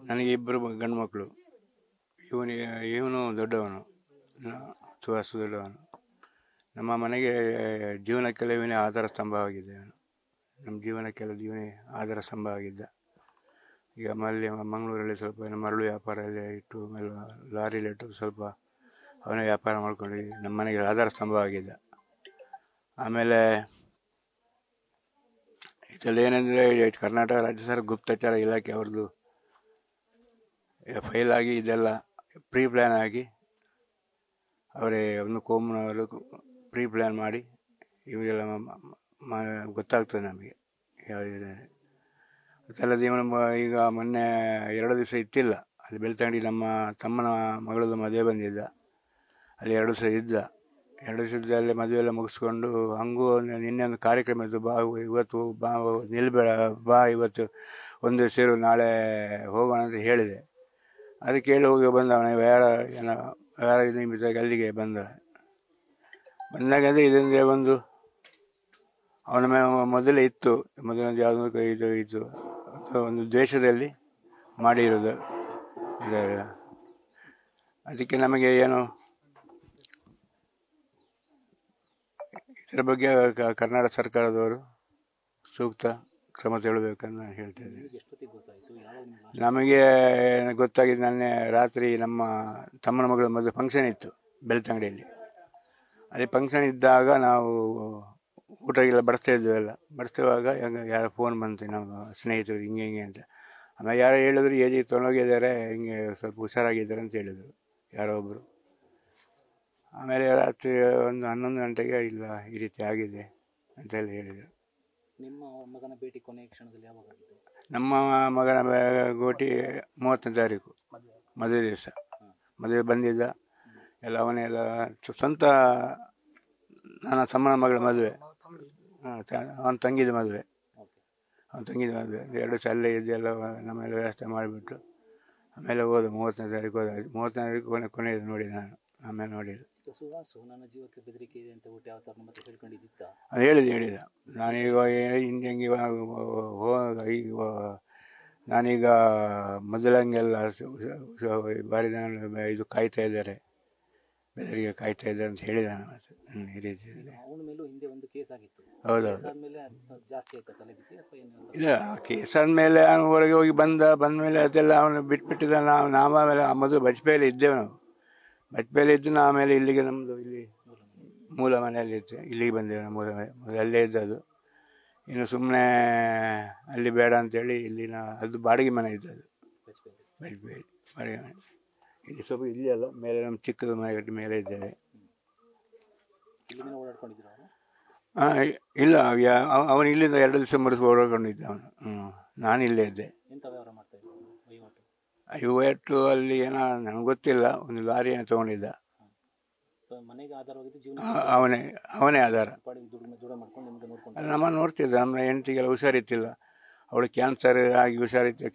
ನನಗೆ ಇಬ್ಬರು ಗಂಡು ಮಕ್ಕಳು. ಇವನು ದೊಡ್ಡವನು, ಸುಹಾಸ್ ದೊಡ್ಡವನು. ನಮ್ಮ ಮನೆಗೆ ಜೀವನಕ್ಕೆಲ್ಲ ಇವನೇ ಆಧಾರ ಸ್ತಂಭವಾಗಿದ್ದ. ನಮ್ಮ ಜೀವನಕ್ಕೆಲ್ಲ ಇವನೇ ಆಧಾರ ಸ್ತಂಭ ಆಗಿದ್ದ. ಈಗ ಮಂಗಳೂರಲ್ಲಿ ಸ್ವಲ್ಪ ಮರಳು ವ್ಯಾಪಾರ ಎಲ್ಲ ಇಟ್ಟು ಲಾರಿಯಲ್ಲಿ ಇಟ್ಟು ಸ್ವಲ್ಪ ಅವನೇ ವ್ಯಾಪಾರ ಮಾಡ್ಕೊಂಡು ನಮ್ಮ ಮನೆಗೆ ಆಧಾರ ಸ್ತಂಭ ಆಗಿದ್ದ. ಆಮೇಲೆ ಇದರಲ್ಲಿ ಏನಂದರೆ, ಕರ್ನಾಟಕ ರಾಜ್ಯ ಸರ್ಕಾರ ಗುಪ್ತಚರ ಇಲಾಖೆ ಅವ್ರದ್ದು ಫೈಲ್ ಆಗಿ ಇದೆಲ್ಲ ಪ್ರೀ ಪ್ಲ್ಯಾನ್ ಆಗಿ ಅವರೇ ಒಂದು ಕೋಮ್ನವರು ಪ್ರೀ ಪ್ಲ್ಯಾನ್ ಮಾಡಿ ಇವರೆಲ್ಲ ಗೊತ್ತಾಗ್ತದೆ ನಮಗೆ ಯಾವುದಿದೆ. ಅದಲ್ಲದೆ ಇವನು ಈಗ ಮೊನ್ನೆ 2 ದಿವಸ ಇತ್ತಿಲ್ಲ, ಅಲ್ಲಿ ಬೆಳ್ತಂಗಡಿ ನಮ್ಮ ತಮ್ಮನ ಮಗಳದ್ದು ಮದುವೆ ಬಂದಿದ್ದ. ಅಲ್ಲಿ 2 ದಿವಸ ಇದ್ದ. 2 ದಿವಸದಲ್ಲಿ ಮದುವೆ ಎಲ್ಲ ಮುಗಿಸ್ಕೊಂಡು ಹಂಗೂ ನಿನ್ನೆ ಒಂದು ಕಾರ್ಯಕ್ರಮ ಇತ್ತು. ಬಾ ಇವತ್ತು ನಿಲ್ಬೇಡ, ಬಾ ಇವತ್ತು ಒಂದು ಸೇರು ನಾಳೆ ಹೋಗೋಣ ಅಂತ ಹೇಳಿದೆ. ಅದಕ್ಕೆ ಹೇಳಿ ಹೋಗಿ ಬಂದವನ ಯಾರ ನಿಮಿತ್ತಾಗಿ ಅಲ್ಲಿಗೆ ಬಂದಾಗ ಅಂದರೆ ಇದರಿಂದ ಒಂದು ಅವನ ಮೊದಲೇ ಇತ್ತು, ಮೊದಲೊಂದು ಯಾವುದೋ ಇದು ಒಂದು ದ್ವೇಷದಲ್ಲಿ ಮಾಡಿರೋದು. ಅದಕ್ಕೆ ನಮಗೆ ಏನು ಇದರ ಬಗ್ಗೆ ಕರ್ನಾಟಕ ಸರ್ಕಾರದವರು ಸೂಕ್ತ ಕ್ರಮ ತಗೊಳ್ಬೇಕಂತ ನಾನು ಹೇಳ್ತೇನೆ. ನಮಗೆ ಗೊತ್ತಾಗಿದ್ದು ನೆನ್ನೆ ರಾತ್ರಿ ನಮ್ಮ ತಮ್ಮನ ಮಗಳ ಮದುವೆ ಫಂಕ್ಷನ್ ಇತ್ತು ಬೆಳ್ತಂಗಡಿಯಲ್ಲಿ. ಅಲ್ಲಿ ಫಂಕ್ಷನ್ ಇದ್ದಾಗ ನಾವು ಊಟಗೆಲ್ಲ ಬಡಿಸ್ತಾ ಇದ್ವೆಲ್ಲ. ಬಡಿಸ್ತೇವಾಗ ಯಾರೋ ಫೋನ್ ಬಂತು ನಮ್ಮ ಸ್ನೇಹಿತರು ಹಿಂಗೆ ಅಂತ. ಆಮೇಲೆ ಯಾರೋ ಹೇಳಿದ್ರು ಏಜಿಗೆ ತೊಗೊಂಡೋಗಿದ್ದಾರೆ, ಹಿಂಗೆ ಸ್ವಲ್ಪ ಹುಷಾರಾಗಿದ್ದಾರೆ ಅಂತ ಹೇಳಿದರು ಯಾರೋ ಒಬ್ಬರು. ಆಮೇಲೆ ರಾತ್ರಿ ಒಂದು 11 ಗಂಟೆಗೆ ಇಲ್ಲ ಈ ರೀತಿ ಆಗಿದೆ ಅಂತೆಲ್ಲ ಹೇಳಿದರು. ನಿಮ್ಮ ಮಗನ ಭೇಟಿ ಕೊನೆಯ ಕ್ಷಣದಲ್ಲಿ ಯಾವಾಗ ಆಗಿದೆ? ನಮ್ಮ ಮಗನ ಭೇಟಿ 30ನೇ ತಾರೀಕು ಮದುವೆ ದಿವಸ. ಮದುವೆ ಬಂದಿದ್ದ ಎಲ್ಲ ಅವನೆಲ್ಲ ಸ್ವಂತ ನನ್ನ ತಮ್ಮನ ಮಗಳ ಮದುವೆ, ಅವನ ತಂಗಿದ ಮದುವೆ. 2 ದಿವಸ ಅಲ್ಲೇ ಇದ್ದೆಲ್ಲ ನಮ್ಮೆಲ್ಲ ವ್ಯವಸ್ಥೆ ಮಾಡಿಬಿಟ್ಟು ಆಮೇಲೆ ಹೋದ 30ನೇ ತಾರೀಕು ಹೋದ. 30ನೇ ತಾರೀಕು ಕೊನೆಯದು ನೋಡಿ ನಾನು, ಆಮೇಲೆ ನೋಡಿಲ್ಲ. ಸುಹಾಸು ನನ್ನ ಜೀವಕ್ಕೆ ಬೆದರಿಕೆ ಇದೆ ಅಂತ ಒಟ್ಟು ಯಾವ ಥರ ಮತ್ತೆ ಹೇಳ್ಕೊಂಡಿದ್ದ? ಅದು ಹೇಳಿದ ನಾನೀಗ ಹಿಂಗೆ ಈಗ ನಾನೀಗ ಮೊದಲಂಗೆಲ್ಲ ಬಾರಿ ಇದು ಕಾಯ್ತಾ ಇದ್ದಾರೆ, ಬೆದರಿಗೆ ಕಾಯ್ತಾ ಇದ್ದಾರೆ ಅಂತ ಹೇಳಿದಾನೆ. ಮತ್ತೆ ಈ ರೀತಿ ಅವನ ಮೇಲೂ ಹಿಂದೆ ಒಂದು ಕೇಸ್ ಆಗಿತ್ತು. ಹೌದೌದು. ಜಾಸ್ತಿ ಆಯ್ತಾ ತಲೆ ಬಿಸಿ ಅಥವಾ ಏನು? ಇಲ್ಲ, ಕೇಸ್ ಆದಮೇಲೆ ಅವನು ಹೊರಗೆ ಹೋಗಿ ಬಂದ ಮೇಲೆ ಅದೆಲ್ಲ ಅವನು ಬಿಟ್ಬಿಟ್ಟಿದ್ದ. ನಾವು ಆಮೇಲೆ ಮೊದಲು ಬಜ್ಪೆಯಲ್ಲಿ ಇದ್ದೇವೆ. ನಾವು ಬಜ್ಪೆಯಲ್ಲಿ ಇದ್ದು ಆಮೇಲೆ ಇಲ್ಲಿಗೆ ನಮ್ಮದು ಇಲ್ಲಿ ಮೂಲ ಮನೆಯಲ್ಲಿ ಇತ್ತು, ಇಲ್ಲಿಗೆ ಬಂದೇವೆ. ಮೊದಲು ಅಲ್ಲೇ ಇದ್ದದು. ಇನ್ನು ಸುಮ್ಮನೆ ಅಲ್ಲಿ ಬೇಡ ಅಂತೇಳಿ ಇಲ್ಲಿನ ಅದು ಬಾಡಿಗೆ ಮನೆ ಇದ್ದದು ಬಜ್ಪೆಯಲ್ಲಿ, ಬಾಡಿಗೆ ಮನೆ. ಇಲ್ಲಿ ಸ್ವಲ್ಪ ಇಲ್ಲಿ ಅಲ್ಲ, ಮೇಲೆ ನಮ್ಮ ಚಿಕ್ಕದು ಮನೆಗಟ್ಟಿ ಮೇಲೆ ಇದ್ದೇವೆ. ಇಲ್ಲ, ಅವನು ಇಲ್ಲಿಂದ 2 ದಿವಸ ಮುಡಿಸಿ ಓಡಾಡ್ಕೊಂಡಿದ್ದ ಅವನು. ನಾನು ಇಲ್ಲೇ ಇದ್ದೆ. ವೈವಟ್ಟು ಅಲ್ಲಿ ಏನೋ ನನಗೆ ಗೊತ್ತಿಲ್ಲ, ಒಂದು ಲಾರಿಯನ್ನು ತೊಗೊಂಡಿದ್ದ. ಅವನೇ ಆಧಾರ. ನಮ್ಮ ನೋಡ್ತಿದ್ದ. ನಮ್ಮ ಹೆಂಡತಿಗೆಲ್ಲ ಹುಷಾರಿತ್ತಿಲ್ಲ, ಅವಳು ಕ್ಯಾನ್ಸರ್ ಆಗಿ ಹುಷಾರಿತ್ತು.